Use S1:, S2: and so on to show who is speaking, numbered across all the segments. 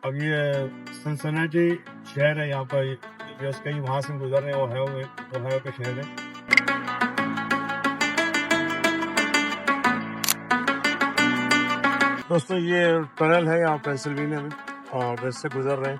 S1: अब ये सनसनाटी शहर है, यहाँ पर यूएस कहीं वहाँ से गुजर रहे हैं, ओहायो का शहर है। दोस्तों ये टनल है यहाँ पेंसिल्वेनिया में और इससे गुजर रहे हैं।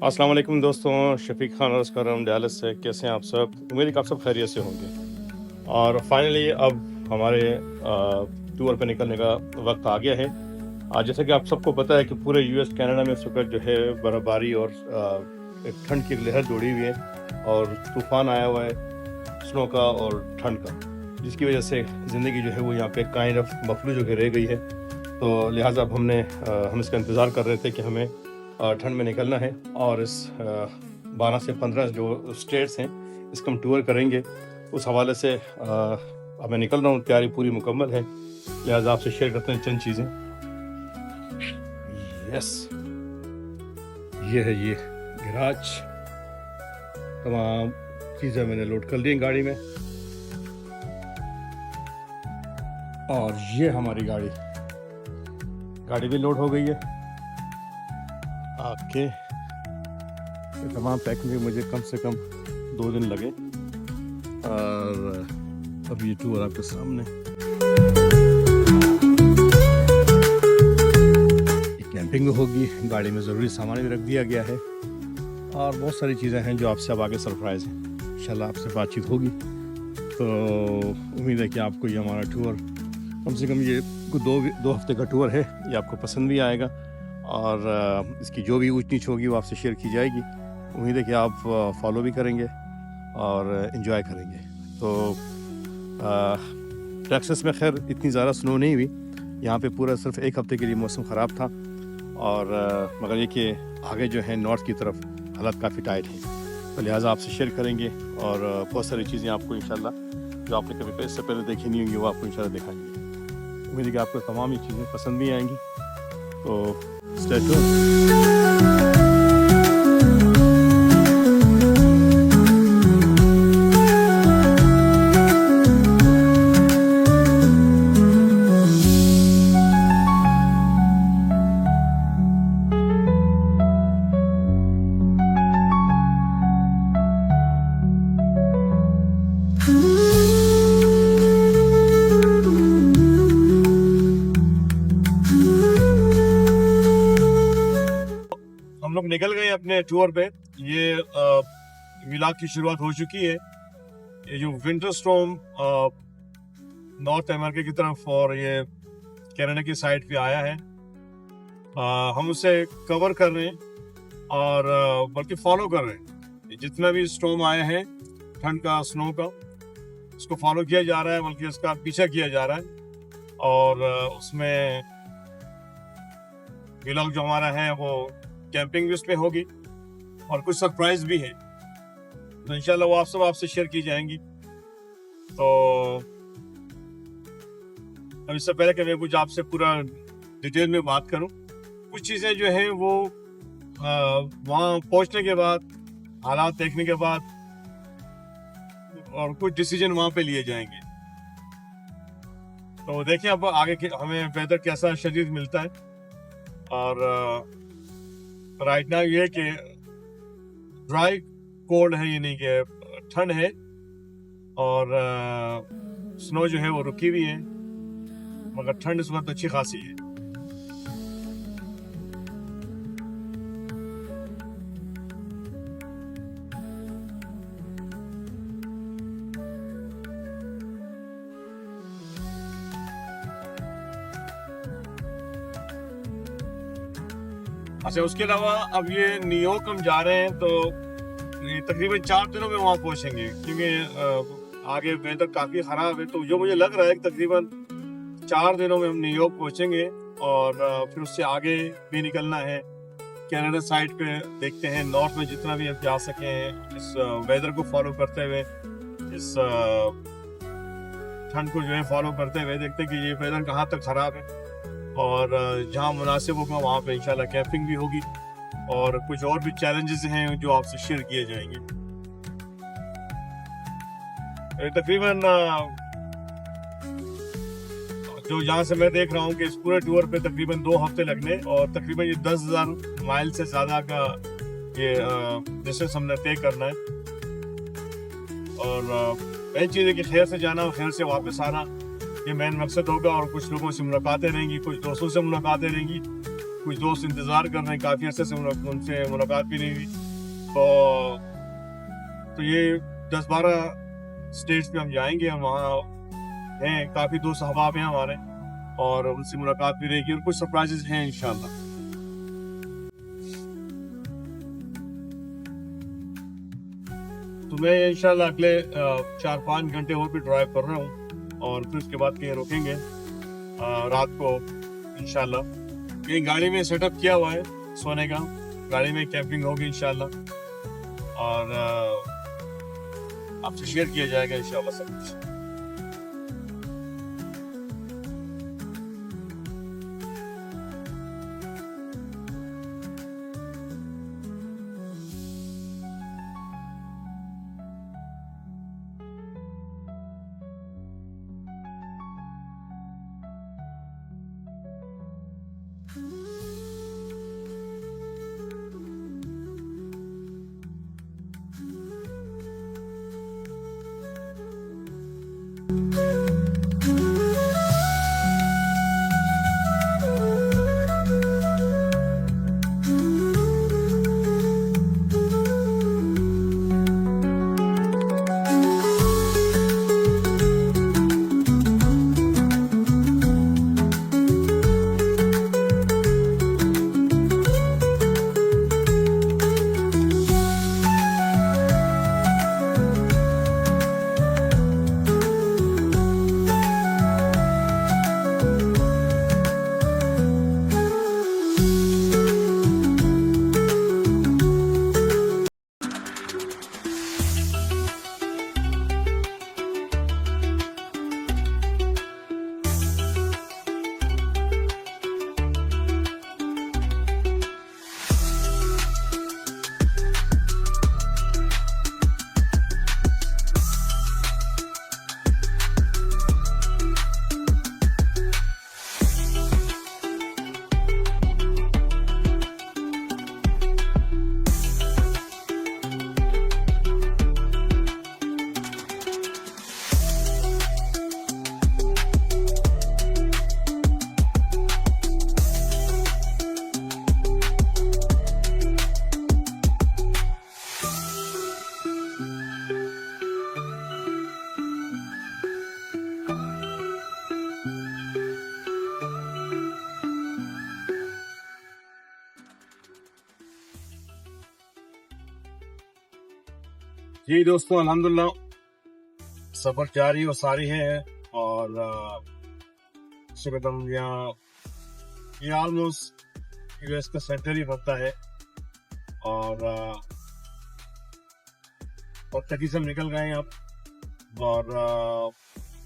S1: अस्सलाम वालेकुम दोस्तों, शफीक खान अर्ज़ कर रहा हूँ डैलस से। कैसे हैं आप सब? उम्मीद है कि आप सब खैरियत से होंगे। और फाइनली अब हमारे टूर पे निकलने का वक्त आ गया है। आज जैसा कि आप सबको पता है कि पूरे यूएस कनाडा में इस वक्त जो है बर्फ़बारी और एक ठंड की लहर दौड़ी हुई है और तूफ़ान आया हुआ है स्नो का और ठंड का, जिसकी वजह से ज़िंदगी जो है वो यहाँ पे काइंड ऑफ मफलूज होकर रह गई है। तो लिहाजा अब हम इसका इंतज़ार कर रहे थे कि हमें ठंड में निकलना है और इस 12 से 15 जो स्टेट्स हैं इसका हम टूर करेंगे। उस हवाले से अब मैं निकल रहा हूँ, तैयारी पूरी मुकम्मल है, लिहाजा आपसे शेयर करते हैं चंद चीज़ें। यस, ये है ये गैराज, तमाम चीज़ें मैंने लोड कर ली गाड़ी में और ये हमारी गाड़ी भी लोड हो गई है। आपके तमाम पैकिंग में मुझे कम से कम 2 दिन लगे और अब ये टूर आपके सामने। कैंपिंग में होगी, गाड़ी में ज़रूरी सामान भी रख दिया गया है और बहुत सारी चीज़ें हैं जो आपसे अब आगे सरप्राइज़ हैं। इंशाल्लाह आपसे बातचीत होगी तो उम्मीद है कि आपको ये हमारा टूर, कम से कम ये 2 हफ्ते का टूर है, ये आपको पसंद भी आएगा और इसकी जो भी ऊंच नीच होगी वो आपसे शेयर की जाएगी। उम्मीद है कि आप फॉलो भी करेंगे और इन्जॉय करेंगे। तो टेक्सास में खैर इतनी ज़्यादा स्नो नहीं हुई, यहाँ पे पूरा सिर्फ 1 हफ्ते के लिए मौसम ख़राब था और मगर ये कि आगे जो है नॉर्थ की तरफ हालत काफ़ी टाइट है, तो लिहाजा आपसे शेयर करेंगे और बहुत सारी चीज़ें आपको इंशाल्लाह जो आपने कभी इससे पहले देखी नहीं होंगी वो आपको इंशाल्लाह दिखाएंगे। उम्मीद है कि आपको तमाम ये चीज़ें पसंद भी आएंगी, तो stay tuned. हम लोग निकल गए अपने टूर पे। ये व्लॉग की शुरुआत हो चुकी है। ये जो विंटर स्टॉर्म नॉर्थ अमेरिका की तरफ और ये कनाडा की साइड पे आया है, हम उसे कवर कर रहे हैं और बल्कि फॉलो कर रहे हैं। जितना भी स्टॉर्म आया है ठंड का, स्नो का, उसको फॉलो किया जा रहा है, बल्कि उसका पीछा किया जा रहा है और उसमें व्लॉग जो हमारा है वो कैंपिंग भी उसमें होगी और कुछ सरप्राइज भी है, तो इंशाल्लाह वो आपसे शेयर की जाएंगी। तो अब इससे पहले कि मैं कुछ आपसे पूरा डिटेल में बात करूं, कुछ चीज़ें जो हैं वो वहाँ पहुँचने के बाद, हालात देखने के बाद और कुछ डिसीजन वहाँ पे लिए जाएंगे। तो देखिए अब आगे हमें वेदर कैसा शदीद मिलता है और राइट नाउ ये कि ड्राई
S2: कोल्ड है, यानी कि ठंड है, और स्नो जो है वो रुकी हुई है, मगर ठंड इस वक्त अच्छी खासी है। अच्छा, उसके अलावा अब ये न्यूयॉर्क हम जा रहे हैं, तो ये तकरीबन 4 दिनों में वहाँ पहुँचेंगे, क्योंकि आगे वेदर काफ़ी ख़राब है। तो जो मुझे लग रहा है कि तकरीबन 4 दिनों में हम न्यूयॉर्क पहुँचेंगे, और फिर उससे आगे भी निकलना है कनाडा साइड पे। देखते हैं नॉर्थ में जितना भी हम जा सकें इस वेदर को फॉलो करते हुए, इस ठंड को जो है फॉलो करते हुए, देखते हैं कि ये वेदर कहाँ तक ख़राब है, और जहाँ मुनासिब होगा वहाँ पे इंशाल्लाह कैंपिंग भी होगी, और कुछ और भी चैलेंजेस हैं जो आपसे शेयर किए जाएंगे। तकरीबन जो जहाँ से मैं देख रहा हूँ कि इस पूरे टूर पे तकरीबन 2 हफ्ते लगने, और तकरीबन ये 10,000 माइल से ज़्यादा का ये डिस्टेंस हमने तय करना है। और मेन चीज़ है कि खैर से जाना और खैर से वापस आना, ये मेन मकसद होगा। और कुछ लोगों से मुलाकातें रहेंगी, कुछ दोस्तों से मुलाकातें रहेंगी, कुछ दोस्त इंतज़ार कर रहे हैं, काफ़ी अर्से से उनसे मुलाकात भी नहीं हुई। तो ये 10-12 स्टेट्स पे हम जाएंगे, और वहाँ हैं काफ़ी दोस्त अहबाब हैं हमारे, और उनसे मुलाकात भी रहेगी, और कुछ सरप्राइजेज हैं इंशाल्लाह। तो मैं इंशाल्लाह अगले 4-5 घंटे और भी ड्राइव कर रहा हूँ, और फिर उसके बाद कहीं रुकेंगे रात को इंशाल्लाह। कहीं गाड़ी में सेटअप किया हुआ है सोने का, गाड़ी में कैंपिंग होगी इंशाल्लाह, और आपसे शेयर किया जाएगा इंशाल्लाह सब कुछ। जी दोस्तों, अल्हम्दुलिल्लाह सफ़र जारी और सारी है, और हम यहाँ ये ऑलमोस्ट यूएस का सेंटर ही बनता है, और तकी से हम निकल गए हैं अब, और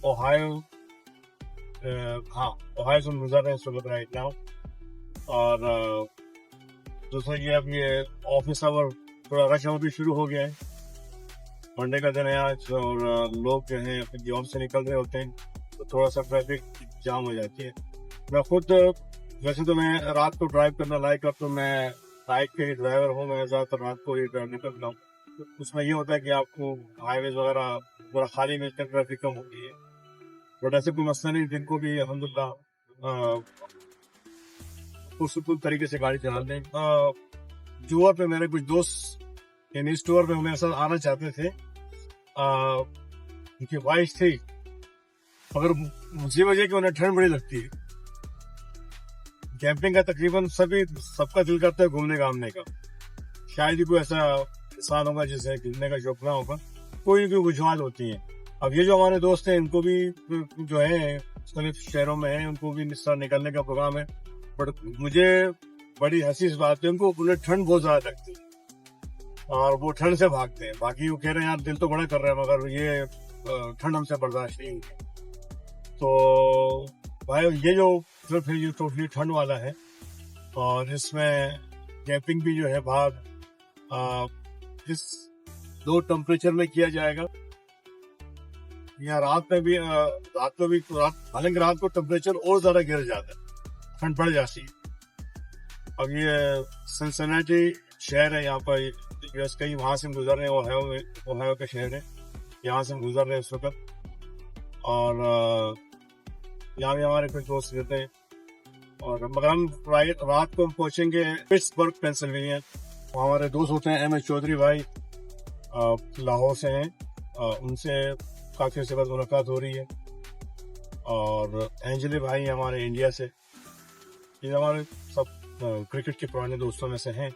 S2: ओहायो, हाँ ओहायो से हम गुजर रहे हैं इस वक्त राइट नाउ। और दूसरा ये अब ये ऑफिस आवर, थोड़ा रश आवर भी शुरू हो गया है। मंडे का दिन है आज, और लोग जो हैं अपनी जॉब से निकल रहे होते हैं, तो थोड़ा सा ट्रैफिक जाम हो जाती है। मैं खुद वैसे तो मैं रात को ड्राइव करना लाइक करता हूँ, मैं बाइक के ड्राइवर हूँ, मैं ज़्यादातर रात को ही निकलता हूँ। उसमें ये होता है कि आपको हाईवेज वगैरह पूरा खाली मिलकर ट्रैफिक कम होती है, बट ऐसे कोई मसला नहीं, दिन को भी अल्हम्दुलिल्लाह पुरसुकून तरीके से गाड़ी चला लें। टूर पे मेरे कुछ दोस्त यानी इस टूर पे मेरे साथ आना चाहते थे, उनकी ख्वाहिश थी, मगर मुझे वजह कि उन्हें ठंड बड़ी लगती है। कैंपिंग का तकरीबन सबका दिल करता है घूमने का, आमने का। शायद ही कोई ऐसा इंसान होगा जिसे घूमने का शौक ना होगा, कोई कोई वजूहत होती हैं। अब ये जो हमारे दोस्त हैं, इनको भी जो है मुख्तलिफ शहरों में है, उनको भी इस तरह निकलने का प्रोग्राम है, बट मुझे बड़ी हंसी इस बात है, उन्हें ठंड बहुत ज्यादा लगती है और वो ठंड से भागते हैं। बाकी वो कह रहे हैं यार दिल तो बड़ा कर रहे हैं, मगर ये ठंड हमसे बर्दाश्त नहीं होगी। तो भाई ये जो ट्रिप है ये टोटली ठंड वाला है, और इसमें कैंपिंग भी जो है बाहर इस लो टेम्परेचर में किया जाएगा। यहाँ रात में भी हालांकि रात को टेम्परेचर और ज्यादा गिर जाता है, ठंड बढ़ जाती है। अब ये सिंसिनाटी शहर है, यहाँ पर यूएस का ही, वहाँ से हम गुजर रहे हैं, ओहायो का शहर है, यहाँ से हम गुजर रहे हैं इस वक्त। और यहाँ भी हमारे कुछ दोस्त रहते हैं, और मगर हम रात को हम पहुँचेंगे पिट्सबर्ग पेंसिल्वेनिया। वहाँ हमारे दोस्त होते हैं एम एच चौधरी भाई, लाहौर से हैं, उनसे काफ़ी अर्से बाद मुलाकात हो रही है, और एंजली भाई हमारे इंडिया से। ये हमारे सब क्रिकेट के पुराने दोस्तों में से हैं।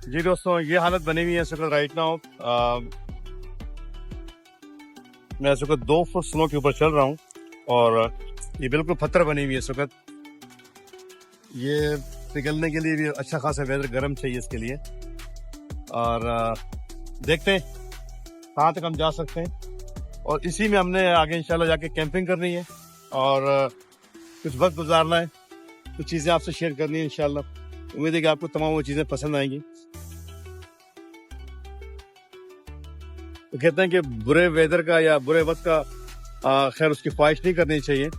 S1: जी दोस्तों, ये हालत बनी हुई है इस वक्त राइट नाउ। मैं इस वक्त 2 फुट स्नो के ऊपर चल रहा हूँ, और ये बिल्कुल पत्थर बनी हुई है इस वक्त। ये पिघलने के लिए भी अच्छा खासा वेदर गर्म चाहिए इसके लिए, और देखते हैं कहाँ तक हम जा सकते हैं। और इसी में हमने आगे इंशाल्लाह जाके कैंपिंग करनी है, और कुछ वक्त गुजारना है, कुछ चीज़ें आपसे शेयर करनी है इंशाल्लाह। उम्मीद है कि आपको तमाम वो चीज़ें पसंद आएंगी। तो कहते हैं कि बुरे वेदर का या बुरे वक्त का खैर उसकी ख्वाहिश नहीं करनी चाहिए।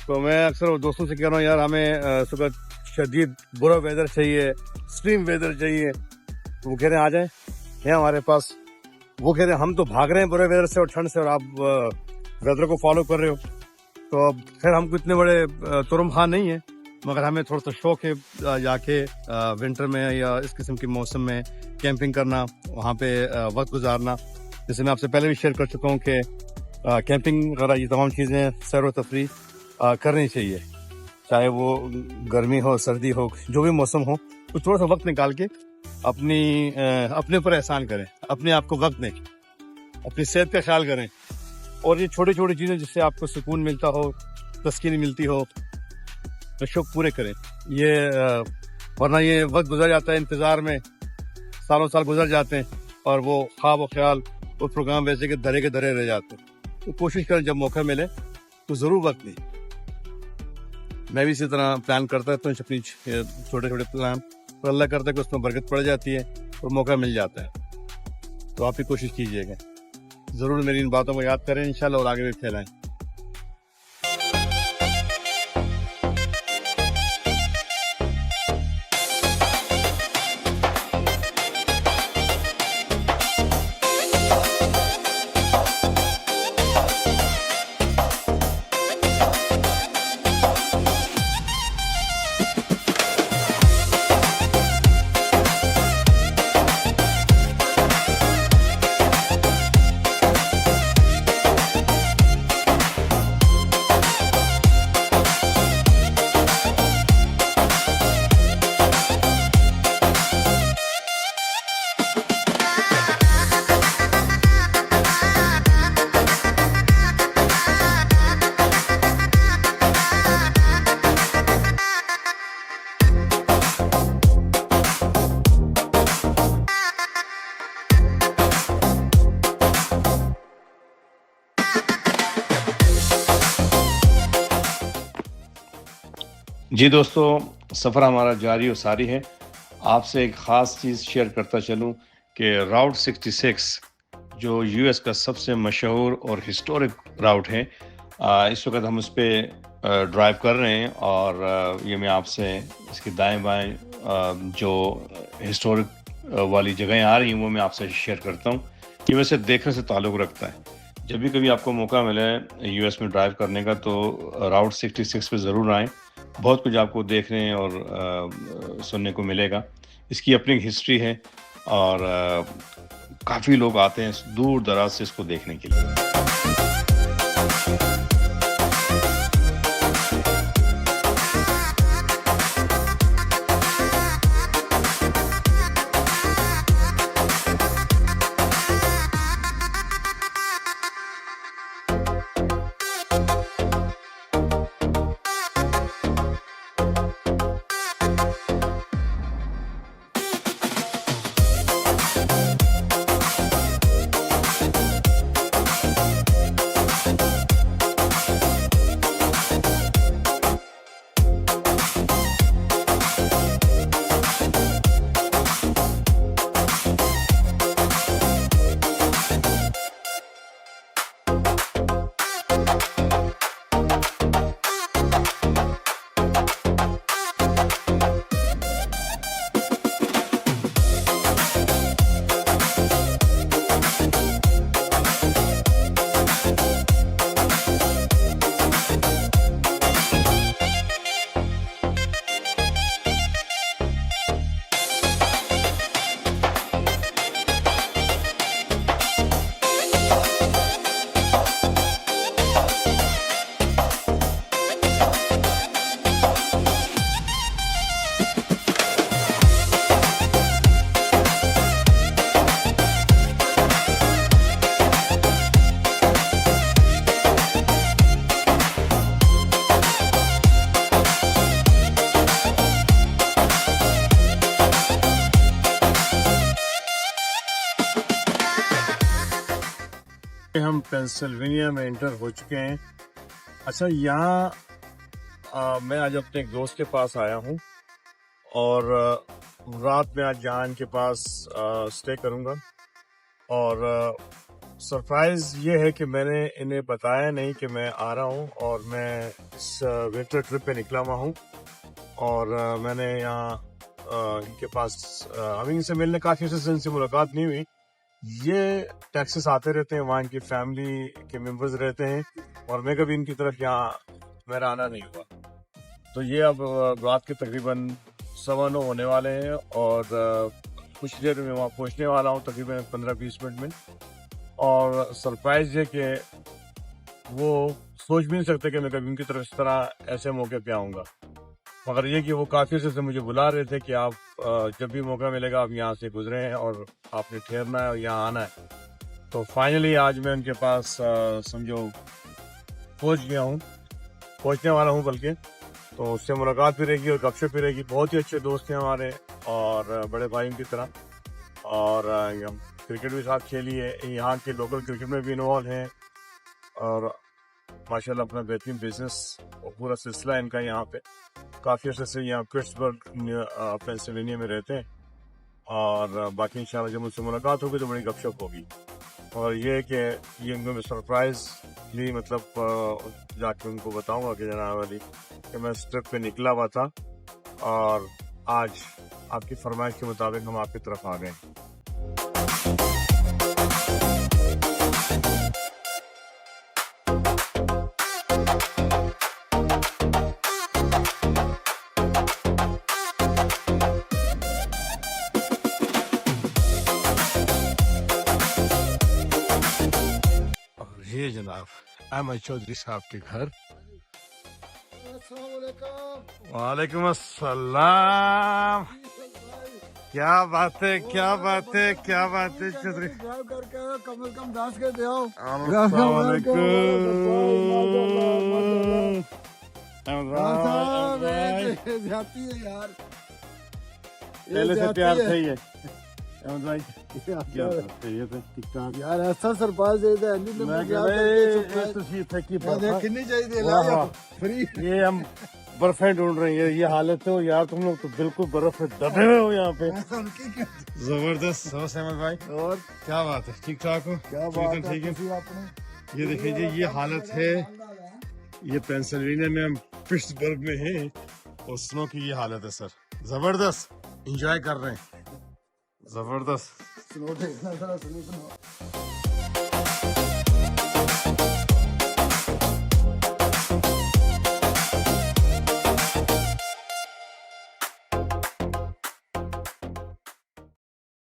S1: तो मैं अक्सर दोस्तों से कह रहा हूँ यार हमें सुबह शदीद बुरा वेदर चाहिए, एक्सट्रीम वेदर चाहिए। तो वो कह रहे हैं आ जाएं, है हमारे पास। वो कह रहे हैं हम तो भाग रहे हैं बुरे वेदर से और ठंड से, और आप वेदर को फॉलो कर रहे हो। तो अब खैर हमको इतने बड़े तुरम खां नहीं है, मगर हमें थोड़ा सा शौक है जाके विंटर में या इस किस्म के मौसम में कैंपिंग करना, वहाँ पे वक्त गुजारना। जैसे मैं आपसे पहले भी शेयर कर चुका हूँ कि कैंपिंग वगैरह ये तमाम चीज़ें सैर व तफरी करनी चाहिए, चाहे वो गर्मी हो, सर्दी हो, जो भी मौसम हो। तो थोड़ा सा वक्त निकाल के अपने ऊपर एहसान करें, अपने आप को वक्त दें, अपनी सेहत का ख्याल करें, और ये छोटी छोटी चीज़ें जिससे आपको सुकून मिलता हो, तस्कीन मिलती हो, तो शौक पूरे करें। ये वरना ये वक्त गुजर जाता है इंतज़ार में, सालों साल गुजर जाते हैं, और वो ख्वाब व ख्याल वो प्रोग्राम वैसे के धरे रह जाते हैं। तो कोशिश करें जब मौका मिले तो ज़रूर वक्त दें। मैं भी इसी तरह प्लान करता रहता हूँ अपनी छोटे छोटे प्लान, तो अल्लाह करता है कि उसमें बरकत पड़ जाती है और मौका मिल जाता है। तो आप भी कोशिश कीजिएगा, ज़रूर मेरी इन बातों को याद करें इंशाल्लाह, और आगे भी फैलाएं। जी दोस्तों, सफ़र हमारा जारी और सारी है। आपसे एक ख़ास चीज़ शेयर करता चलूँ कि राउट 66 जो यूएस का सबसे मशहूर और हिस्टोरिक राउट है, इस वक्त हम उस पर ड्राइव कर रहे हैं और ये मैं आपसे इसके दाएं बाएं जो हिस्टोरिक वाली जगहें आ रही हैं वो मैं आपसे शेयर करता हूँ। ये वैसे देखने से ताल्लुक़ रखता है। जब भी कभी आपको मौका मिले यूएस में ड्राइव करने का तो राउट 66 पे ज़रूर आएँ। बहुत कुछ आपको देखने और सुनने को मिलेगा। इसकी अपनी हिस्ट्री है और काफ़ी लोग आते हैं दूर दराज से इसको देखने के लिए।
S2: हम पेंसिल्वेनिया में एंटर हो चुके हैं। अच्छा, यहाँ मैं आज अपने एक दोस्त के पास आया हूँ और रात में आज यहाँ इनके पास स्टे करूँगा। और सरप्राइज ये है कि मैंने इन्हें बताया नहीं कि मैं आ रहा हूँ और मैं इस विंटर ट्रिप पे निकला हुआ हूँ। और मैंने यहाँ इनके पास अभी इनसे मिलने काफ़ी से इनसे मुलाकात नहीं हुई। ये टैक्सेस आते रहते हैं, वहाँ इनकी फैमिली के मेंबर्स रहते हैं और मैं कभी इनकी तरफ यहाँ मेरा आना नहीं हुआ। तो ये अब रात के तकरीबन 9:15 होने वाले हैं और कुछ देर में वहाँ पहुँचने वाला हूँ, तकरीबन 15-20 मिनट में। और सरप्राइज है कि वो सोच भी नहीं सकते कि मैं कभी उनकी तरफ इस तरह ऐसे मौके पे आऊँगा, मगर ये कि वो काफ़ी से मुझे बुला रहे थे कि आप जब भी मौका मिलेगा आप यहाँ से गुजरे हैं और आपने ठहरना है और यहाँ आना है। तो फाइनली आज मैं उनके पास समझो पहुँच गया हूँ, पहुँचने वाला हूँ बल्कि। तो उससे मुलाकात भी रहेगी और गपशप भी रहेगी। बहुत ही अच्छे दोस्त हैं हमारे और बड़े भाइयों की तरह। और क्रिकेट भी साथ खेली है, यहाँ के लोकल क्रिकेट में भी इन्वॉल्व हैं और माशाल्लाह अपना बेहतरीन बिजनेस और पूरा सिलसिला इनका यहाँ पे। काफ़ी अर्से से यहाँ क्रिस्टबर्ग पेंसिल्वेनिया में रहते हैं और बाकी इंशाल्लाह जब मुझसे मुलाकात होगी तो बड़ी गपशप होगी। और ये कि ये उनको मैं सरप्राइजली मतलब जाके उनको बताऊंगा कि जनाब वाली कि मैं इस ट्रिप पे निकला हुआ था और आज आपकी फरमाइश के मुताबिक हम आपकी तरफ आ गए। ये जनाब अहमद चौधरी साहब के घर। वालेकुम अस्सलाम। क्या बात है, क्या बात है, क्या बात है चौधरी।
S3: कम से कम 10 के दे आओ। जाती है यार,
S2: पहले से प्यार था ये अहमद भाई। क्या चाहिए था ठीक ठाक
S3: यार, ऐसा सरप्राइज दे दे
S2: मैं कह रहा
S3: कितनी चाहिए
S2: ये हम बर्फें ढूंढ रही है, ये हालत है यार, तुम लोग तो बिल्कुल बर्फ में दबे हुए हो यहाँ पे। जबरदस्त। अहमद भाई,
S3: और
S2: क्या बात है, ठीक ठाक हो?
S3: क्या
S2: चीज़ें
S3: बात है
S2: ठीक है।
S3: किसी आपने
S2: ये देखिए जी, ये हालत है, ये पेंसिल्वेनिया में, हम पिट्सबर्ग में हैं और स्नो की ये हालत है सर। जबरदस्त एंजॉय कर रहे हैं, जबरदस्त।
S3: स्नो देखना जरा, स्नो